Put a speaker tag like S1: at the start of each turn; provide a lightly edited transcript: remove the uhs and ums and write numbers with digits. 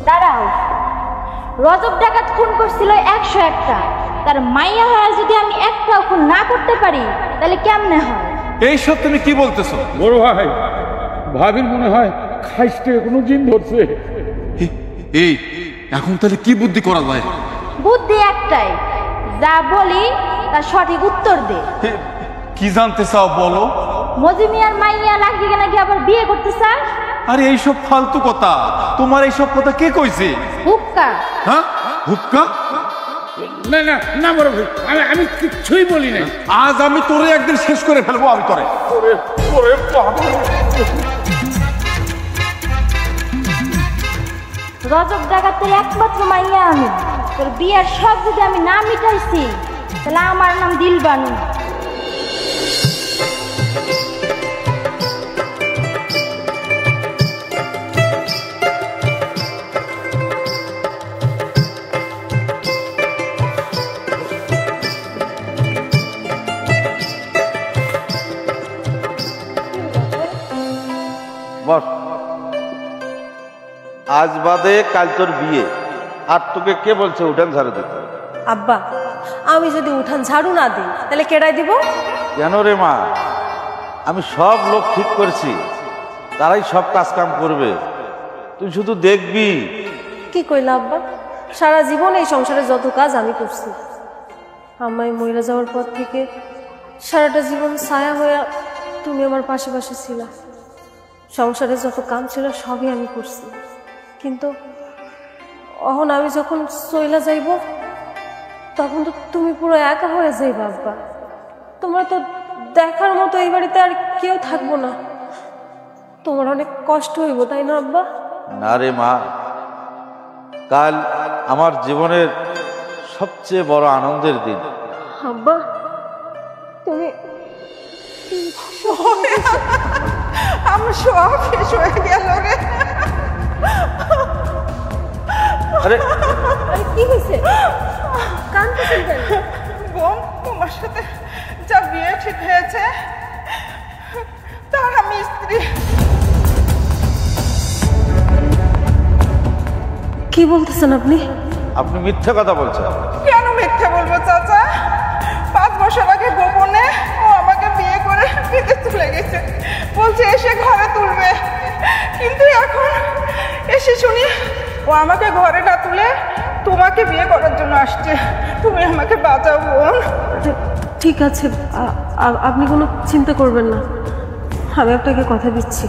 S1: দাঁড়াও, রজব ডাকাত খুন করছিল 101টা, তার মাইয়া হয়ে যদি আমি একটাও খুন না করতে পারি তাহলে কেমনে হয়?
S2: এইসব তুমি কি বলতেছো?
S3: বড় ভাই, ভাবির মনে হয় খাইস্টে কোনো জিন ধরছে।
S2: এই এখন তাহলে কি বুদ্ধি করা যায়?
S1: বুদ্ধি একটাই, যা বলি তার সঠিক উত্তর দে।
S2: কি জানতে চাও বলো?
S1: মজিমিয়ার মাইয়া লাগবে নাকি আবার বিয়ে করতে চাস?
S2: আরে এইসব ফালতু কথা, তোমার এইসব কথা কে কইছে?
S1: হুক্কা।
S2: হ্যাঁ, হুক্কা?
S3: না না না বড় ভাই, আমি কিছুই বলি নাই।
S2: আজ আমি তোরে একদিন শেষ করে ফেলবো আমি তোরে।
S1: রজব ডাকাতের একমাত্র মাইয়া আমি, তোর বিয়ার সব যদি আমি না মিটাইছি তাহলে আমার নাম দিলবানু।
S4: আজ বাদে কাল তোর বিয়ে, আর তোকে কে বলছে উঠান ঝাড়ু দিতে?
S5: আব্বা, আমি যদি উঠান ঝাড়ু না দিই তাহলে কেডাই দিব?
S4: কেন রে মা? আমি সব লোক ঠিক করছি, তারাই সব কাজ কাম করবে, তুই শুধু দেখবি।
S5: কি কইলা আব্বা? সারা জীবন এই সংসারে যত কাজ আমি করছি, আমায় মহিলা যাওয়ার পর থেকে সারাটা জীবন ছায়া হয়ে তুমি আমার পাশে পাশে ছিলা। সংসারে যত কাম ছিল সবই আমি করছি, কিন্তু এখন আমি যখন চইলা যাইব তখন তো তুমি পুরো একা হয়ে যাইবা আব্বা। তোমার তো দেখার মতো এই বাড়িতে আর কেউ থাকবো না, তোমার অনেক কষ্ট হইব, তাই না আব্বা?
S4: না রে মা, কাল আমার জীবনের সবচেয়ে বড় আনন্দের দিন।
S5: আব্বা, তুমি
S6: আমার সব শেষ হয়ে গেল রে।
S4: আরে
S5: কি হয়েছে? কাঁদতেছেন কেন?
S6: বোন, তোমার সাথে যা বিয়ে ঠিক হয়েছে তার আমি স্ত্রী।
S5: কি বলতেছেন আপনি?
S4: আপনি মিথ্যা কথা বলছেন।
S6: কেন মিথ্যে বলবো চাচা? 5 বছর আগে গোপনে ও আমাকে বিয়ে করে বিদেশ চলে গেছে, বলছে এসে ঘরে তুলবে, কিন্তু এখন এসে শুনি ও আমাকে ঘরে না তুলে তোমাকে বিয়ে করার জন্য আসছে। তুমি আমাকে বাঁচাও বোন।
S5: ঠিক আছে, আপনি কোনো চিন্তা করবেন না, আমি আপনাকে কথা দিচ্ছি